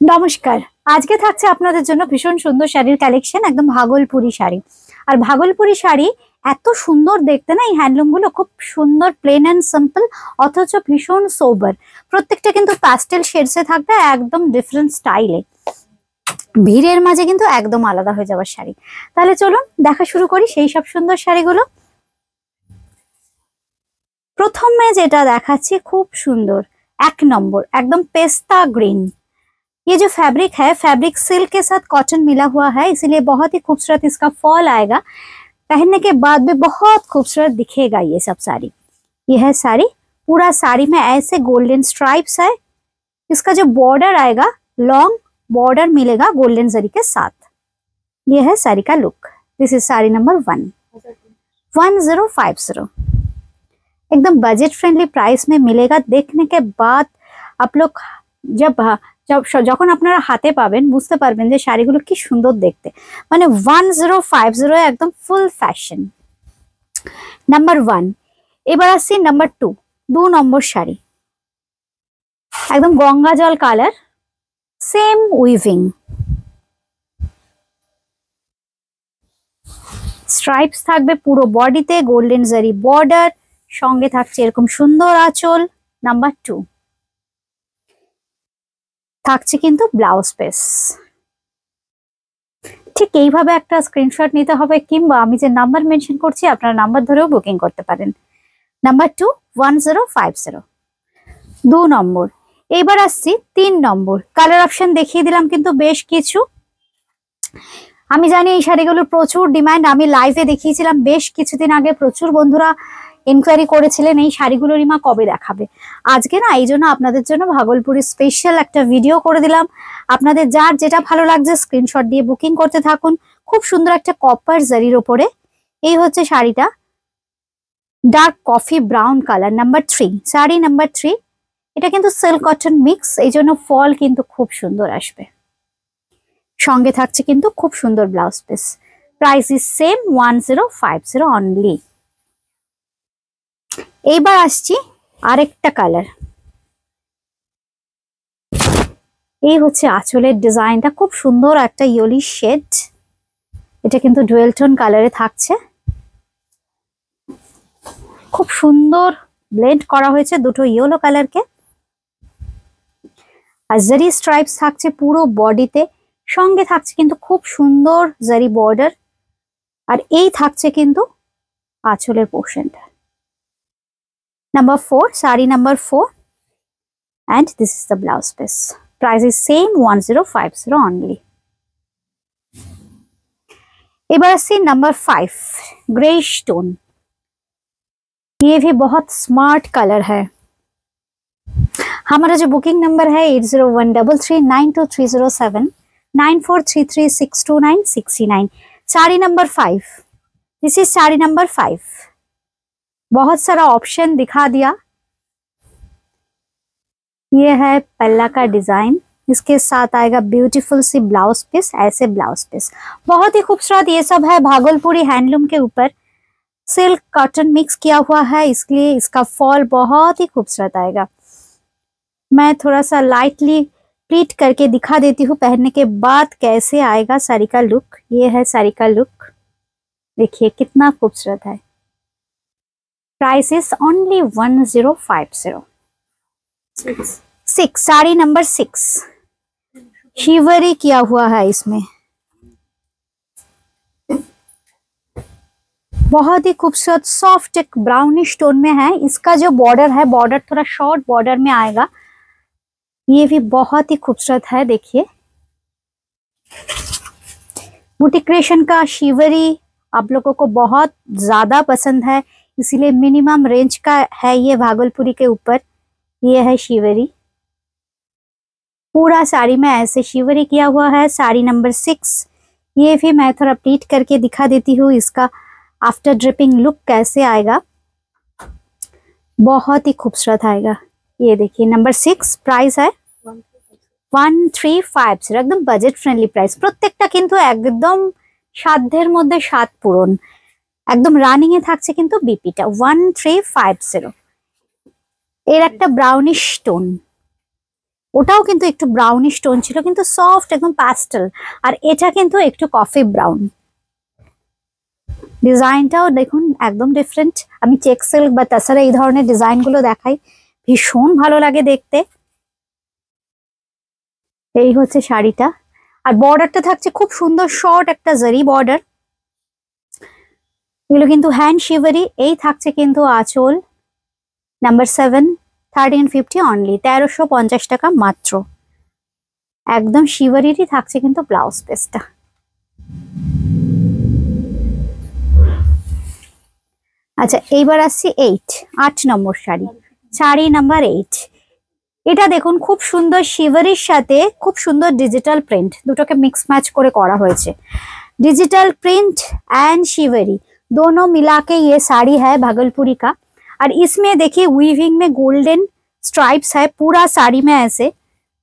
নমস্কার। আজকে থাকছে আপনাদের জন্য ভীষণ সুন্দর শাড়ির কালেকশন, একদম ভাগলপুরি শাড়ি। আর ভাগলপুরি শাড়ি এত সুন্দর দেখতে না, এই হ্যান্ডলুম গুলো খুব সুন্দর, প্লেন অ্যান্ড সিম্পল, অথচ ভীষণ সোবার। প্রত্যেকটা কিন্তু প্যাস্টেল শেডসে থাকবে, একদম ডিফারেন্ট স্টাইলে। ভিড়ের মাঝে কিন্তু একদম আলাদা হয়ে যাওয়ার শাড়ি। তাহলে চলুন দেখা শুরু করি সেই সব সুন্দর শাড়িগুলো। প্রথমে যেটা দেখাচ্ছি খুব সুন্দর, এক নম্বর একদম पेस्ता ग्रीन। ये जो फैब्रिक है, फैब्रिक सिल्क के साथ कॉटन मिला हुआ है, इसीलिए बहुत ही खूबसूरत इसका फॉल आएगा। पहनने के बाद भी बहुत खूबसूरत दिखेगा ये सब साड़ी। ये है साड़ी, पूरा साड़ी में ऐसे गोल्डन स्ट्राइप्स है। इसका जो बॉर्डर आएगा, लॉन्ग बॉर्डर मिलेगा गोल्डन जरी के साथ। ये है साड़ी का look. This is sari number 1050। एकदम बजट फ्रेंडली प्राइस में मिलेगा। देखने के बाद आप लोग যখন আপনারা হাতে পাবেন বুঝতে পারবেন যে শাড়িগুলো কি সুন্দর দেখতে। মানে 1050 একদম ফুল ফ্যাশন। নাম্বার 1। এবার আসছি নাম্বার 2, 2 নম্বর শাড়ি, একদম গঙ্গা জল কালার, সেম উইভিং, স্ট্রাইপস থাকবে পুরো বডিতে, গোল্ডেন জারি বর্ডার, সঙ্গে থাকছে এরকম সুন্দর আঁচল। নাম্বার 2 থাকছে কিন্তু ব্লাউজ পিস। ঠিক এইভাবে একটা স্ক্রিনশট নিতে হবে, কিংবা আমি যে নাম্বার মেনশন করছি আপনারা নাম্বার ধরেও বুকিং করতে পারেন। নাম্বার 2 1050, 2 নম্বর। এবার আসছি 3 নম্বর। কালার অপশন দেখিয়ে দিলাম কিন্তু বেশ কিছু। আমি জানি এই শাড়িগুলোর প্রচুর ডিমান্ড, আমি লাইভে দেখিয়েছিলাম বেশ কিছুদিন আগে, প্রচুর বন্ধুরা ইনকোয়ারি করেছিলেন এই শাড়িগুলো রিমা কবে দেখাবে। আজকে না এই জন্য আপনাদের জন্য ভাগলপুরি স্পেশাল একটা ভিডিও করে দিলাম। আপনাদের যার যেটা ভালো লাগছে স্ক্রিনশট দিয়ে বুকিং করতে থাকুন। খুব সুন্দর একটা কপার জারির ওপরে এই হচ্ছে শাড়িটা, dark coffee brown colour. Number 3, sari number 3। এটা কিন্তু সিল্ক কটন মিক্স, এই জন্য ফল কিন্তু খুব সুন্দর আসবে। সঙ্গে থাকছে কিন্তু খুব সুন্দর blouse piece. Price is same 1050 only. এইবার আসছি আরেকটা কালার। এই হচ্ছে আঁচলের ডিজাইনটা, খুব সুন্দর একটা ইয়েলো শেড। এটা কিন্তু ডুয়েল টোন কালারে থাকছে, খুব সুন্দর ব্লেন্ড করা হয়েছে দুটো ইয়েলো কালারকে। আর জারি স্ট্রাইপস থাকছে পুরো বডিতে, সঙ্গে থাকছে কিন্তু খুব সুন্দর জারি বর্ডার। আর এই থাকছে কিন্তু আঁচলের পোর্শনটা। Number 4, saree number 4, and this is the blouse piece. Price is same 1050 only. एबार से नंबर 5, ग्रे स्टोन। ये भी बहुत स्मार्ट कलर है। हमारा जो बुकिंग नंबर है 8013392307 9433629639। Sari number 5, this is sari number 5। बहुत सारा ऑप्शन दिखा दिया। ये है पल्ला का डिजाइन, इसके साथ आएगा ब्यूटीफुल सी ब्लाउज पीस, ऐसे ब्लाउज पीस बहुत ही खूबसूरत। ये सब है भागलपुरी हैंडलूम के ऊपर, सिल्क कॉटन मिक्स किया हुआ है, इसलिए इसका फॉल बहुत ही खूबसूरत आएगा। मैं थोड़ा सा लाइटली प्लीट करके दिखा देती हूँ पहनने के बाद कैसे आएगा साड़ी का लुक। ये है साड़ी का लुक, देखिए कितना खूबसूरत है। Price is only 1050। 6, sari number 6, Shivri किया हुआ है इसमें, बहुत ही खूबसूरत सॉफ्ट एक ब्राउनिश टोन में है। इसका जो बॉर्डर है, बॉर्डर थोड़ा शॉर्ट बॉर्डर में आएगा। ये भी बहुत ही खूबसूरत है, देखिए बूटी क्रिएशन का शिवरी आप लोगों को बहुत ज्यादा पसंद है, इसीलिए मिनिमम रेंज का है ये भागलपुरी के ऊपर। ये है शिवरी, पूरा साड़ी में ऐसे शिवरी किया हुआ है। साड़ी नंबर 6, ये भी मैं थोड़ा प्लीट करके दिखा देती हूँ, इसका आफ्टर ड्रिपिंग लुक कैसे आएगा, बहुत ही खूबसूरत आएगा। ये देखिए नंबर 6, प्राइस है 1350, एकदम बजट फ्रेंडली प्राइस। प्रत्येकটা কিন্তু একদম সাধ্যের মধ্যে স্বাদ পূরণ, একদম রানিং এ থাকছে কিন্তু বিপিটা 1350। এর একটা ব্রাউনিশ টোন, ওটাও কিন্তু একটু ব্রাউনিশ টোন ছিল, কিন্তু সফট একদম প্যাস্টেল। আর এটা কিন্তু একটু কফি ব্রাউন। ডিজাইনটাও দেখুন একদম ডিফারেন্ট। আমি চেক সিল্ক বা তাছাড়া এই ধরনের ডিজাইন গুলো দেখাই, ভীষণ ভালো লাগে দেখতে। এই হচ্ছে শাড়িটা। আর বর্ডারটা থাকছে খুব সুন্দর শর্ট একটা জারি বর্ডার। এগুলো কিন্তু হ্যান্ড শিভারি। এই থাকছে কিন্তু আঁচল। নাম্বার 7, 1350 অনলি, 1350 টাকা মাত্র। একদম শিভারিরই থাকছে কিন্তু ব্লাউজ পিসটা। আচ্ছা, এইবার আসছি 8 নম্বর শাড়ি। শাড়ি নাম্বার 8। এটা দেখুন খুব সুন্দর শিভারির সাথে খুব সুন্দর ডিজিটাল প্রিন্ট, দুটোকে মিক্স ম্যাচ করে করা হয়েছে। डिजिटल प्रिंट एंड शिवरी दोनों मिला के ये साड़ी है भागलपुरी का। और इसमें देखिए वीविंग में गोल्डन स्ट्राइप्स है पूरा साड़ी में, ऐसे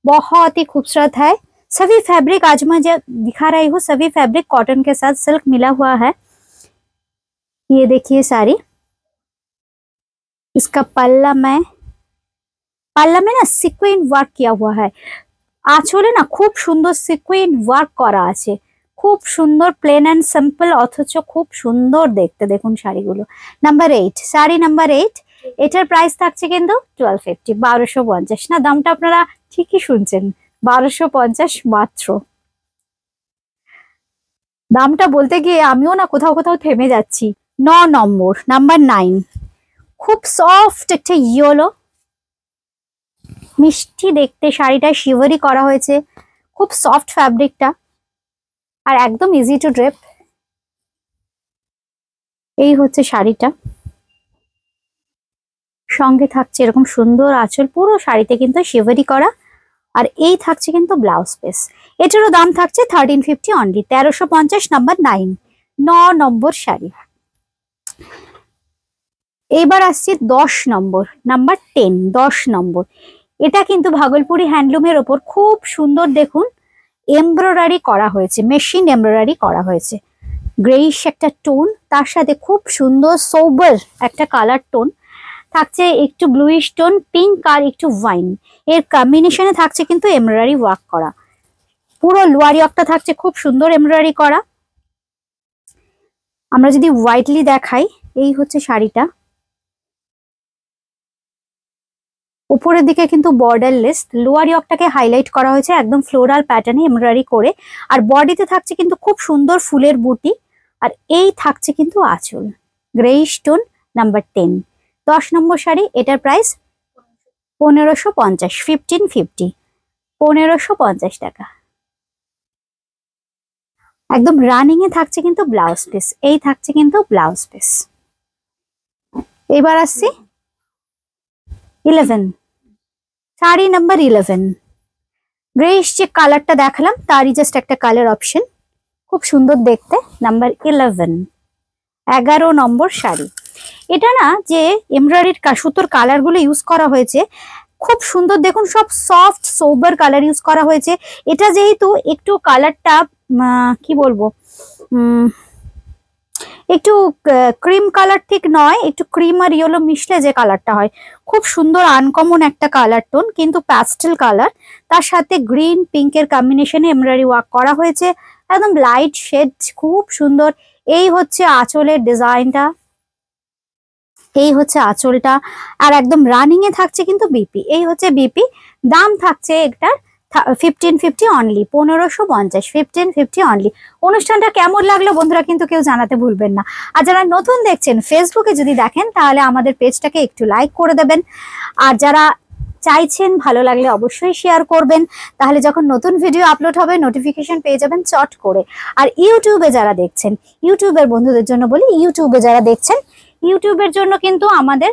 बहुत ही खूबसूरत है। सभी फैब्रिक आज मैं जो दिखा रही हूँ सभी फैब्रिक कॉटन के साथ सिल्क मिला हुआ है। ये देखिए साड़ी, इसका पल्ला में ना सिक्वेन वर्क किया हुआ है। आँचले ना खूब सुंदर सिक्वेन वर्क करा আছে, খুব সুন্দর প্লেন এন্ড সিম্পল, অথচ খুব সুন্দর দেখতে। দেখুন শাড়িগুলো। Number 8, sari number 8। এটার প্রাইস থাকছে কিন্তু 1250, 1250 না, দামটা আপনারা ঠিকই শুনছেন, 1250 মাত্র। দামটা বলতে গিয়ে আমিও না কোথাও কোথাও থেমে যাচ্ছি। 9 নম্বর, নাম্বার 9। খুব সফট একটা ইয়েলো, মিষ্টি দেখতে শাড়িটা, শিভারি করা হয়েছে, খুব সফট ফ্যাব্রিকটা আর একদম ইজি টু ড্রেপ। এই হচ্ছে শাড়িটা, সঙ্গে থাকছে এরকম সুন্দর আঁচল, পুরো শাড়িতে কিন্তু শিভারি করা। আর এই থাকছে কিন্তু ব্লাউজ পিস। এটারও দাম থাকছে 1350 অনলি, 1350, নাম্বার 9, 9 নম্বর শাড়ি। এবার আসছে 10 নম্বর, নাম্বার 10, 10 নম্বর। এটা কিন্তু ভাগলপুরি হ্যান্ডলুমের ওপর খুব সুন্দর দেখুন এমব্রয়ডারি করা হয়েছে, মেশিন এমব্রয়ডারি করা হয়েছে। গ্রেইশ একটা টোন, তার সাথে খুব সুন্দর সোবার একটা কালার টোন থাকছে, একটু ব্লুইশ টোন, পিঙ্ক আর একটু ওয়াইন, এর কম্বিনেশনে থাকছে কিন্তু এমব্রয়ডারি ওয়ার্ক করা। পুরো লোয়ার ইয়কটা থাকছে খুব সুন্দর এমব্রয়ডারি করা। আমরা যদি হোয়াইটলি দেখাই, এই হচ্ছে শাড়িটা। উপরের দিকে কিন্তু বর্ডারলেস, লোয়ার ইয়কটাকে হাইলাইট করা হয়েছে একদম ফ্লোরাল প্যাটার্নে এমব্রয়ডারি করে। আর বডিতে থাকছে কিন্তু খুব সুন্দর ফুলের বুটি। আর এই থাকছে কিন্তু আঁচল, গ্রেইশ টোন, নাম্বার 10, 10 নম্বর শাড়ি। এটার প্রাইস 1550, 1550, 1550 টাকা। একদম রানিং এ থাকছে কিন্তু ব্লাউজ পিস। এই থাকছে কিন্তু ব্লাউজ পিস। এবার আসছি 11, শাড়ি নাম্বার 11। গ্রেইশ যে কালারটা দেখালাম তারই জাস্ট একটা কালার অপশন, খুব সুন্দর দেখতে। নাম্বার 11, 11 নম্বর শাড়ি। এটা না যে এমব্রয়ডারির সুতোর কালার গুলো ইউজ করা হয়েছে খুব সুন্দর দেখুন, সব সফট সোবার কালার ইউজ করা হয়েছে। এটা যেহেতু একটু কালারটা কি বলবো, একটু ক্রিম কালার ঠিক নয়, একটু ক্রিম আর ইয়েলো মিশলে যে কালারটা হয়, খুব সুন্দর আনকমন একটা কালার টোন, কিন্তু প্যাস্টেল কালার, তার সাথে গ্রিন পিঙ্কের কম্বিনেশনে এমব্রয়ডারি ওয়ার্ক করা হয়েছে, একদম লাইট শেড, খুব সুন্দর। এই হচ্ছে আঁচলের ডিজাইনটা, এই হচ্ছে আঁচলটা। আর একদম রানিং এ থাকছে কিন্তু বিপি, এই হচ্ছে বিপি। দাম থাকছে একটা 1550 অনলি, 1550, 1550 অনলি। অনুষ্ঠানটা কেমন লাগলো বন্ধুরা কিন্তু কেউ জানাতে ভুলবেন না। আর যারা নতুন দেখছেন ফেসবুকে যদি দেখেন তাহলে আমাদের পেজটাকে একটু লাইক করে দেবেন। আর যারা চাইছেন ভালো লাগলে অবশ্যই শেয়ার করবেন, তাহলে যখন নতুন ভিডিও আপলোড হবে নোটিফিকেশন পেয়ে যাবেন চট করে। আর ইউটিউবে যারা দেখছেন, ইউটিউবের বন্ধুদের জন্য বলি, ইউটিউবে যারা দেখছেন ইউটিউবের জন্য কিন্তু আমাদের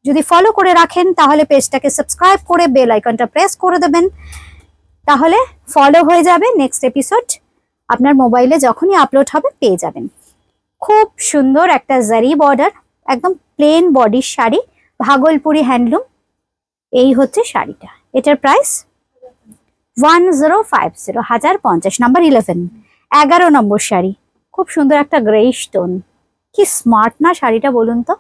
যদি ফলো করে রাখেন তাহলে পেজটাকে সাবস্ক্রাইব করে বেল আইকনটা প্রেস করে দেবেন, তাহলে ফলো হয়ে যাবে। নেক্সট এপিসোড আপনার মোবাইলে যখনই আপলোড হবে পেয়ে যাবেন। খুব সুন্দর একটা জারি বর্ডার, একদম প্লেন বডির শাড়ি, ভাগলপুরি হ্যান্ডলুম। এই হচ্ছে শাড়িটা। এটার প্রাইস 1050, 1050, নাম্বার 11, 11 নম্বর শাড়ি। খুব সুন্দর একটা গ্রেইশ টোন, কি স্মার্ট না শাড়িটা বলুন তো।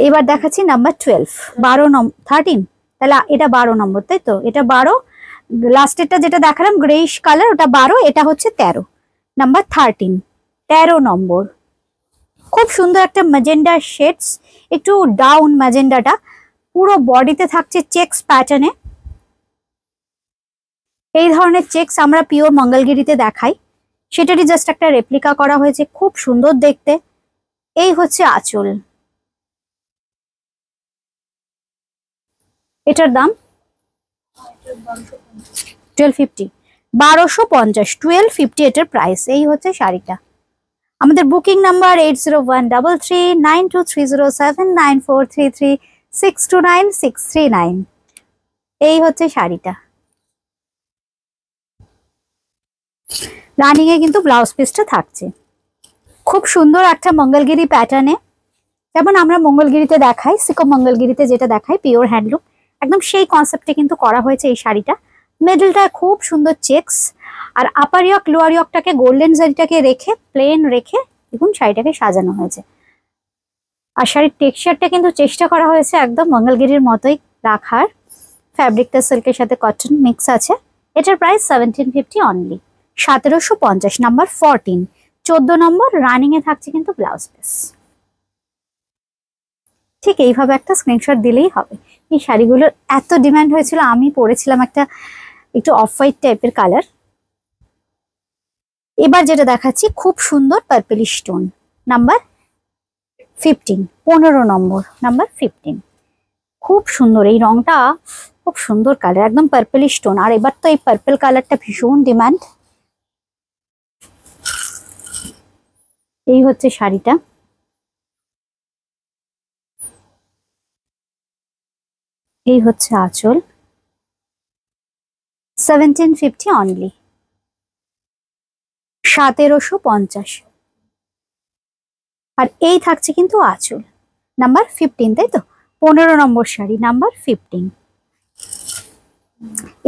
এবার দেখাচ্ছি নাম্বার 12, 13, তাহলে এটা 12 নম্বর, তাই তো? এটা 12, লাস্টেরটা যেটা দেখালাম গ্রেইশ কালার ওটা 12, এটা হচ্ছে 13, নাম্বার 13, 13 নম্বর। খুব সুন্দর একটা ম্যাজেন্ডা শেডস, একটু ডাউন ম্যাজেন্ডাটা, পুরো বডিতে থাকছে চেকস প্যাটার্নে। এই ধরনের চেকস আমরা পিওর মঙ্গলগিরিতে দেখাই, সেটারই জাস্ট একটা রেপ্লিকা করা হয়েছে, খুব সুন্দর দেখতে। এই হচ্ছে আঁচল, এটার দাম 1250, 1250, 1250 এটার প্রাইস। এই হচ্ছে শাড়িটা। আমাদের বুকিং নাম্বার 80139230794336296339। এই হচ্ছে শাড়িটা। রানিং এ কিন্তু ব্লাউজ পিসটা থাকছে, খুব সুন্দর একটা মঙ্গলগিরি প্যাটার্নে, যেমন আমরা মঙ্গলগিরিতে দেখাই, সিকো মঙ্গলগিরিতে যেটা দেখাই পিওর হ্যান্ডলুম, একদম সেই কনসেপ্টে কিন্তু করা হয়েছে এই শাড়িটা। মিডলটায় খুব সুন্দর চেকস, আর আপার ইয়ক লোয়ার ইয়কটাকে গোল্ডেন জারিটাকে রেখে প্লেন রেখে দেখুন শাড়িটাকে সাজানো হয়েছে। আর শাড়ির টেক্সচারটা কিন্তু চেষ্টা করা হয়েছে একদম মঙ্গলগিরির মতোই রাখার, ফ্যাব্রিকটা সিল্কের সাথে কটন মিক্স আছে। এটার প্রাইস 1750 অনলি, 1750, নাম্বার 14, 14 নম্বর। রানিং এ থাকছে কিন্তু ব্লাউজ পিস। ঠিক এইভাবে একটা স্ক্রিনশট দিলেই হবে। এই শাড়িগুলোর এত ডিমান্ড হয়েছিল, আমি পরেছিলাম একটা একটু অফ হোয়াইট টাইপের কালার। এবার যেটা দেখাচ্ছি খুব সুন্দর পার্পল স্টোন, নাম্বার 15, 15 নম্বর, নাম্বার 15। খুব সুন্দর এই রংটা, খুব সুন্দর কালার, একদম পার্পল স্টোন। আর এবার তো এই পার্পল কালারটা ভীষণ ডিমান্ড। এই হচ্ছে শাড়িটা। এই হচ্ছে আঁচল, 1750 অনলি, 1750। আর এই থাকছে কিন্তু আঁচল, নাম্বার 15, তাই তো? 15 নম্বর শাড়ি, নাম্বার 15।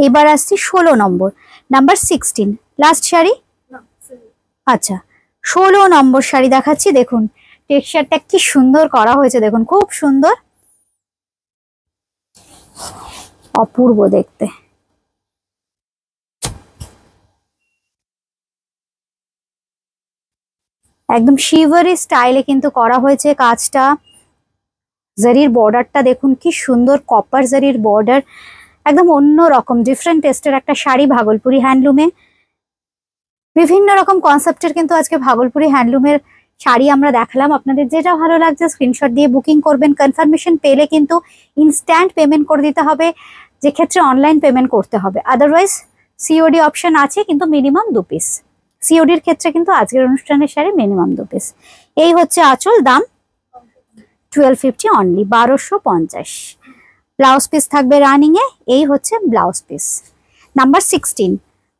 এবার আসছি 16 নম্বর, নাম্বার 16, লাস্ট শাড়ি। আচ্ছা, 16 নম্বর শাড়ি দেখাচ্ছি। দেখুন টেক্সচারটা কি সুন্দর করা হয়েছে, দেখুন খুব সুন্দর, অপূর্ব দেখতে। একদম শিভারি স্টাইলে কিন্তু করা হয়েছে কাজটা। জারির বর্ডারটা দেখুন কি সুন্দর, কপার জারির বর্ডার, একদম অন্য রকম ডিফারেন্ট টেস্টের একটা শাড়ি ভাগলপুরি হ্যান্ডলুমে। বিভিন্ন রকম কনসেপ্টের কিন্তু আজকে ভাগলপুরি হ্যান্ডলুমের শাড়ি আমরা দেখালাম। আপনাদের যেটা ভালো লাগছে স্ক্রিনশট দিয়ে বুকিং করবেন। কনফার্মেশন পেলে কিন্তু ইনস্ট্যান্ট পেমেন্ট করে দিতে হবে, যে ক্ষেত্রে অনলাইন পেমেন্ট করতে হবে। আদারওয়াইজ সিওডি অপশন আছে, কিন্তু মিনিমাম 2 পিস। সিওডির ক্ষেত্রে কিন্তু আজকের অনুষ্ঠানের শাড়ি মিনিমাম 2 পিস। এই হচ্ছে আঁচল, দাম 1250 অনলি, 1250। ব্লাউজ পিস থাকবে রানিং এ। এই হচ্ছে blouse piece. Number 16,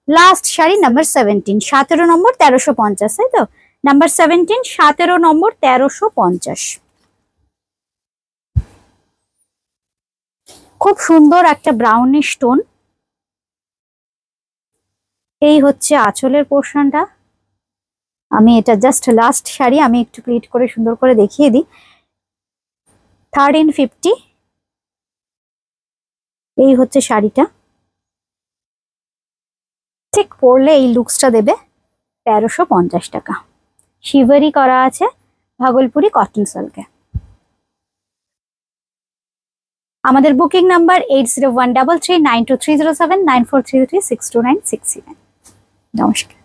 last sari, number 17, 17 নম্বর, 1350, তাই তো? নাম্বার 17, 17 নম্বর, 1350। খুব সুন্দর একটা ব্রাউনিশ টোন। এই হচ্ছে আঁচলের পোর্শনটা। আমি এটা জাস্ট লাস্ট শাড়ি, আমি একটু প্লিট করে সুন্দর করে দেখিয়ে দিই। 1350। এই হচ্ছে শাড়িটা, ঠিক পরলে এই লুকসটা দেবে 1350 টাকা। শিভারি করা আছে ভাগলপুরি কটন সিল্কে। আমাদের বুকিং নাম্বার 80133923079433629669। নমস্কার।